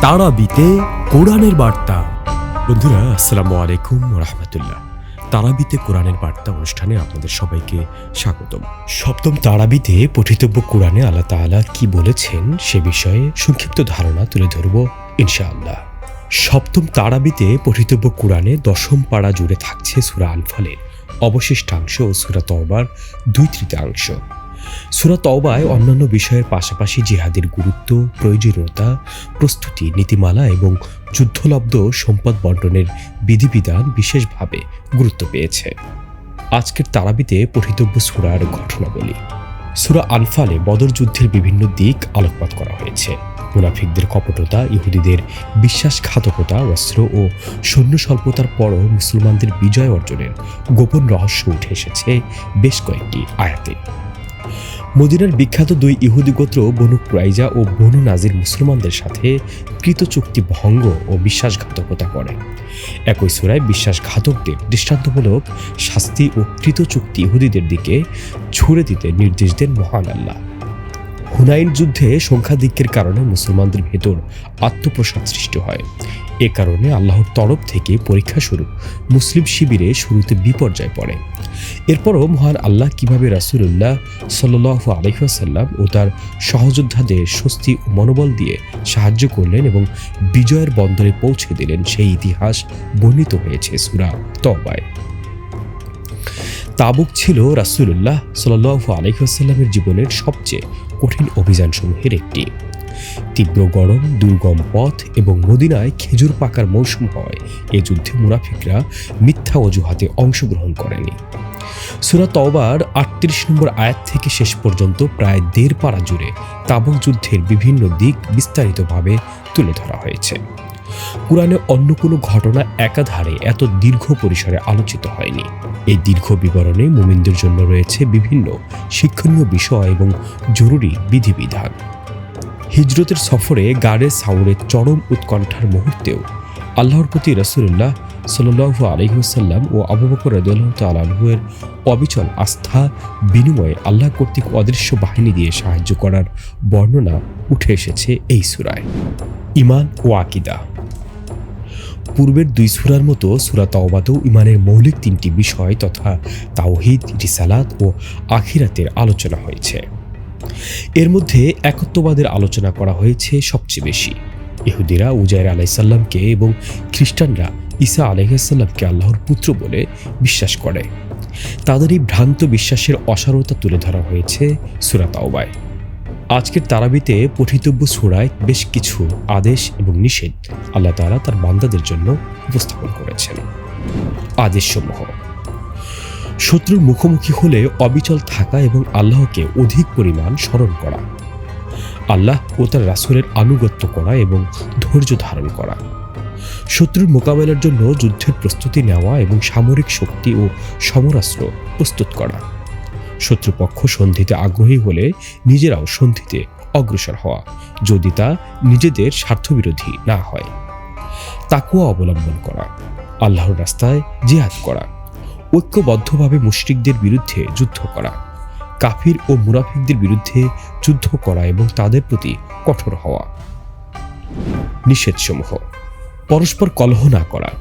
তারাবিতে কোরআনের বার্তা। বন্ধুরা, আসসালামু আলাইকুম ওয়া রাহমাতুল্লাহ। তারাবিতে কোরআনের বার্তা অনুষ্ঠানে আপনাদের সবাইকে স্বাগতম। সপ্তম তারাবিতে পঠিতব্য কোরআনে আল্লাহ তাআলা কি বলেছেন সে বিষয়ে সংক্ষিপ্ত ধারণা তুলে ধরব ইনশাআল্লাহ। সপ্তম তারাবিতে পঠিতব্য কোরআনে দশম পারা জুড়ে থাকছে সূরা আনফালের অবশিষ্টাংশ ও সূরা তওবার 2/3 সূরা তওবায় অন্যান্য বিষয়ের পাশাপাশি জিহাদের গুরুত্ব, প্রয়োজনীয়তা, প্রস্তুতি, নীতিমালা এবং যুদ্ধলব্ধ সম্পদ বন্টনের বিধিবিধান বিশেষভাবে গুরুত্ব পেয়েছে। আজকের তারাবিতে পঠিতব্য সূরার ঘটনাবলী। সূরা আনফালে বদর যুদ্ধের বিভিন্ন দিক আলোকপাত করা হয়েছে। মুনাফিকদের কপটতা, ইহুদিদের বিশ্বাসঘাতকতা, অস্ত্র ও সৈন্য স্বল্পতার পরও মুসলমানদের বিজয় অর্জনের গোপন রহস্য উঠে এসেছে বেশ কয়েকটি আয়াতে। মদিনার বিখ্যাত দুই ইহুদি গোত্র বনু কুরাইজা ও বনু নাজির মুসলমানদের সাথে কৃত চুক্তি ভঙ্গ ও বিশ্বাসঘাতকতা করে। একই সূরায় বিশ্বাসঘাতকদের দৃষ্টান্তমূলক শাস্তি ও কৃত চুক্তি ইহুদিদের দিকে ছুড়ে দিতে নির্দেশ দেন মহান আল্লাহ। হুনাইন যুদ্ধে সংখ্যাধিক্যের কারণে মুসলমানদের ভেতর আত্মপ্রসাদ সৃষ্টি হয়। এ কারণে আল্লাহর তরফ থেকে পরীক্ষাস্বরূপ মুসলিম শিবিরে শুরুতে বিপর্যয় পড়ে। এরপরও মহান আল্লাহ কিভাবে রাসূলুল্লাহ সাল্লাল্লাহু আলাইহি ওয়াসাল্লাম ও তার সহযোদ্ধাদের স্বস্তি ও মনোবল দিয়ে সাহায্য করলেন এবং বিজয়ের বন্দরে পৌঁছে দিলেন সেই ইতিহাস বর্ণিত হয়েছে সূরা তওবায়। তাবুক ছিল রাসূলুল্লাহ সাল্লাল্লাহু আলাইহি ওয়াসাল্লামের জীবনের সবচেয়ে কঠিন অভিযানসমূহের একটি। তীব্র গরম, দুর্গম পথ এবং মদিনায় খেজুর পাকার মৌসুম হয় এ যুদ্ধে মুনাফিকরা মিথ্যা অজুহাতে অংশগ্রহণ করেনি। সূরা তওবার ৩৮ নম্বর আয়াত থেকে শেষ পর্যন্ত প্রায় ১.৫ পারা জুড়ে তাবুক যুদ্ধের বিভিন্ন দিক বিস্তারিতভাবে তুলে ধরা হয়েছে। কুরআনে অন্য কোনো ঘটনা একাধারে এত দীর্ঘ পরিসরে আলোচিত হয়নি। এই দীর্ঘ বিবরণে মুমিনদের জন্য রয়েছে বিভিন্ন শিক্ষণীয় বিষয় এবং জরুরি বিধিবিধান। হিজরতের সফরে গাড়ে সাউরের চরম উৎকণ্ঠার মুহূর্তেও আল্লাহর প্রতি রাসূলুল্লাহ সাল্লাল্লাহু আলাইহি ওয়াসাল্লাম ও আবু বকর রাদিয়াল্লাহু তাআলা আনহু এর অবিচল আস্থা বিনিময়ে আল্লাহ কর্তৃক অদৃশ্য বাহিনী দিয়ে সাহায্য করার বর্ণনা উঠে এসেছে এই সূরায়। ঈমান ও আকীদা। পূর্বের দুই সূরার মতো সূরা তওবাতেও ঈমানের মৌলিক 3টি বিষয় তথা তাওহীদ, রিসালাত ও আখিরাতের আলোচনা হয়েছে। এর মধ্যে একত্ববাদের আলোচনা করা হয়েছে সবচেয়ে বেশি। ইহুদিরা উজাইর আলাইহিস সালামকে এবং খ্রিস্টানরা ঈসা আলাইহিস সালামকে আল্লাহর পুত্র বলে বিশ্বাস করে। তাদের এই ভ্রান্ত বিশ্বাসের অসারতা তুলে ধরা হয়েছে সূরা তওবায়। আজকের তারাবিতে পঠিতব্য সূরায় বেশ কিছু আদেশ এবং নিষেধ আল্লাহ তাআলা তার বান্দাদের জন্য উপস্থাপন করেছেন। আদেশসমূহ: শত্রুর মুখোমুখি হলে অবিচল থাকা এবং আল্লাহকে অধিক পরিমাণ স্মরণ করা, আল্লাহ ও তার রাসূলের আনুগত্য করা এবং ধৈর্য ধারণ করা, শত্রুর মোকাবেলার জন্য যুদ্ধের প্রস্তুতি নেওয়া এবং সামরিক শক্তি ও সমরাস্ত্র প্রস্তুত করা, শত্রুপক্ষ সন্ধিতে আগ্রহী হলে নিজেরাও সন্ধিতে অগ্রসর হওয়া যদি তা নিজেদের স্বার্থবিরোধী না হয়, তাকওয়া অবলম্বন করা, আল্লাহর রাস্তায় জিহাদ করা, ঐক্যবদ্ধভাবে মুশরিকদের বিরুদ্ধে যুদ্ধ করা, কাফির ও মুনাফিকদের বিরুদ্ধে যুদ্ধ করা এবং তাদের প্রতি কঠোর হওয়া। নিষেধসমূহ: পরস্পর কলহ না করা,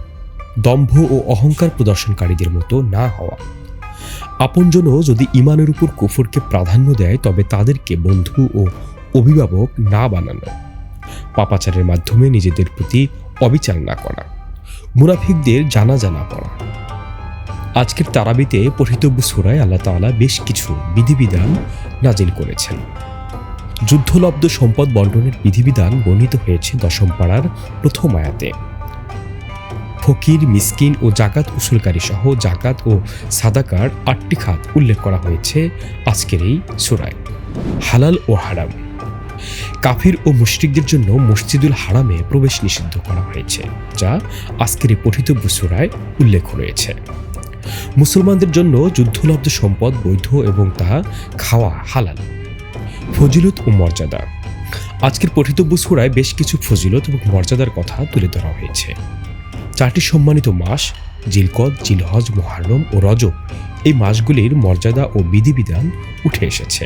দম্ভ ও অহংকার প্রদর্শনকারীদের মতো না হওয়া, আপনজনও যদি ঈমানের উপর কুফরকে প্রাধান্য দেয় তবে তাদেরকে বন্ধু ও অভিভাবক না বানানো, পাপাচারের মাধ্যমে নিজেদের প্রতি অবিচার না করা, মুনাফিকদের জানাজা না পড়া। আজকের তারাবিতে পঠিতব্য সূরায় আল্লাহ তাআলা বেশ কিছু বিধিবিধান নাজিল করেছেন। যুদ্ধলব্ধ সম্পদ বন্টনের বিধিবিধান বর্ণিত হয়েছে দশম পারার প্রথম আয়াতে। ফকির, মিসকিন ও জাকাত উসুলকারী সহ জাকাত ও সাদাকার 8টি খাত উল্লেখ করা হয়েছে আজকের এই সূরায়। হালাল ও হারাম: কাফির ও মুশরিকদের জন্য মসজিদুল হারামে প্রবেশ নিষিদ্ধ করা হয়েছে, যা আজকের এই পঠিতব্য সূরায় উল্লেখ রয়েছে। মুসলমানদের জন্য যুদ্ধলব্ধ সম্পদ বৈধ এবং তা খাওয়া হালাল। ফজিলত ও মর্যাদা: আজকের পঠিতব্য সূরায় বেশ কিছু ফজিলত এবং মর্যাদার কথা তুলে ধরা হয়েছে। 4টি সম্মানিত মাস জিলকদ, জিলহজ, মুহররম ও রজব এই মাসগুলির মর্যাদা ও বিধিবিধান উঠে এসেছে।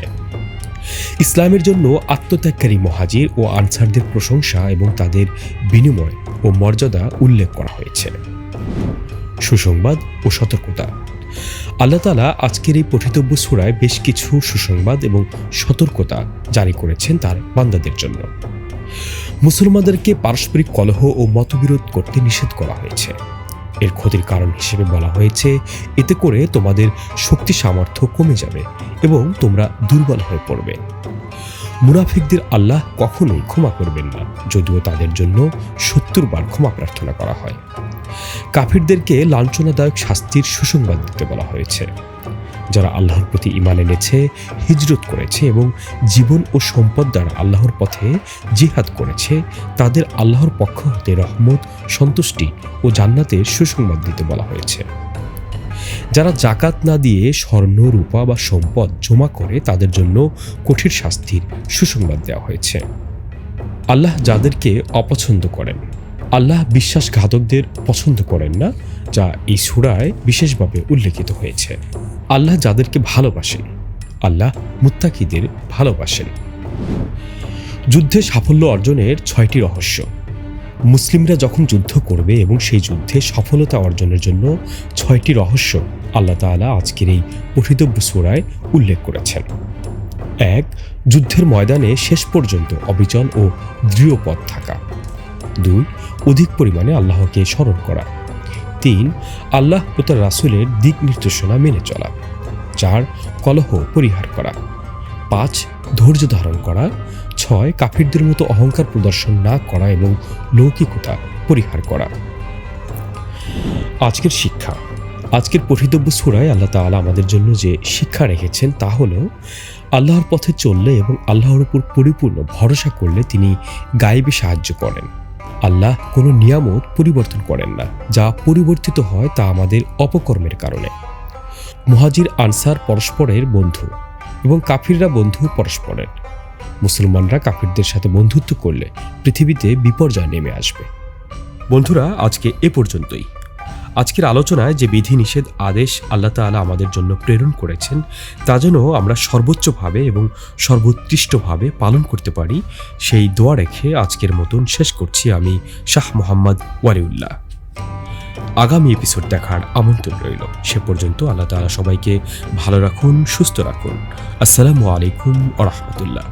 ইসলামের জন্য আত্মত্যাগকারী মুহাজির ও আনসারদের প্রশংসা এবং তাদের বিনিময় ও মর্যাদা উল্লেখ করা হয়েছে। সুসংবাদ ও সতর্কতা। আল্লাহ তাআলা আজকের এই পঠিতব্য সূরায় বেশ কিছু সুসংবাদ এবং সতর্কতা জারি করেছেন তার বান্দাদের জন্য। মুসলমানদেরকে পারস্পরিক কলহ ও মতবিরোধ করতে নিষেধ করা হয়েছে। এর ক্ষতির কারণ হিসেবে বলা হয়েছে, এতে করে তোমাদের শক্তি সামর্থ্য কমে যাবে এবং তোমরা দুর্বল হয়ে পড়বে। মুনাফিকদের আল্লাহ কখনোই ক্ষমা করবেন না, যদিও তাদের জন্য ৭০ বার ক্ষমা প্রার্থনা করা হয়। কাফিরদেরকে লাঞ্ছনাদায়ক শাস্তির সুসংবাদ দিতে বলা হয়েছে। যারা আল্লাহর প্রতি ঈমান এনেছে, হিজরত করেছে এবং জীবন ও সম্পদ দ্বারা আল্লাহর পথে জিহাদ করেছে, তাদের আল্লাহর পক্ষ হতে রহমত, সন্তুষ্টি ও জান্নাতের সুসংবাদ দিতে বলা হয়েছে। যারা জাকাত না দিয়ে স্বর্ণ, রূপা বা সম্পদ জমা করে, তাদের জন্য কঠিন শাস্তির সুসংবাদ দেওয়া হয়েছে। আল্লাহ যাদেরকে অপছন্দ করেন, আল্লাহ বিশ্বাসঘাতকদের পছন্দ করেন না, যা এই সূরায় বিশেষভাবে উল্লেখিত হয়েছে। আল্লাহ যাদেরকে ভালোবাসেন, আল্লাহ মুত্তাকিদের ভালোবাসেন। যুদ্ধে সাফল্য অর্জনের 6টি রহস্য। মুসলিমরা যখন যুদ্ধ করবে এবং সেই যুদ্ধে সফলতা অর্জনের জন্য 6টি রহস্য আল্লাহ তাআলা আজকের এই পঠিতব্য সূরায় উল্লেখ করেছেন। 1. যুদ্ধের ময়দানে শেষ পর্যন্ত অবিচল ও দৃঢ় পথ থাকা। 2. অধিক পরিমাণে আল্লাহকে স্মরণ করা। 3. আল্লাহ ও তার রাসূলের দিক নির্দেশনা মেনে চলা। 4. কলহ পরিহার করা। 5. ধৈর্য ধারণ করা। 6. কাফিরদের মতো অহংকার প্রদর্শন না করা এবং লৌকিকতা পরিহার করা। আজকের শিক্ষা। আজকের পঠিতব্য সূরায় আল্লাহ তাআলা আমাদের জন্য যে শিক্ষা রেখেছেন তা হলো, আল্লাহর পথে চললে এবং আল্লাহর উপর পরিপূর্ণ ভরসা করলে তিনি গায়েবী সাহায্য করেন। আল্লাহ কোনো নিয়ামত পরিবর্তন করেন না, যা পরিবর্তিত হয় তা আমাদের অপকর্মের কারণে। মুহাজির আনসার পরস্পরের বন্ধু এবং কাফিররা বন্ধু পরস্পরের। মুসলমানরা কাফিরদের সাথে বন্ধুত্ব করলে পৃথিবীতে বিপর্যয় নেমে আসবে। বন্ধুরা, আজকে এ পর্যন্তই। আজকের আলোচনায় যে বিধিনিষেধ আদেশ আল্লাহ তাআলা আমাদের জন্য প্রেরণ করেছেন, তা যেন আমরা সর্বোচ্চভাবে এবং সর্বোৎকৃষ্টভাবে পালন করতে পারি, সেই দোয়া রেখে আজকের মতন শেষ করছি আমি শাহ মোহাম্মদ ওয়ালিউল্লাহ। আগামী এপিসোড দেখার আমন্ত্রণ রইল। সে পর্যন্ত আল্লাহ তাআলা সবাইকে ভালো রাখুন, সুস্থ রাখুন। আসসালামু আলাইকুম ওয়া রাহমাতুল্লাহ।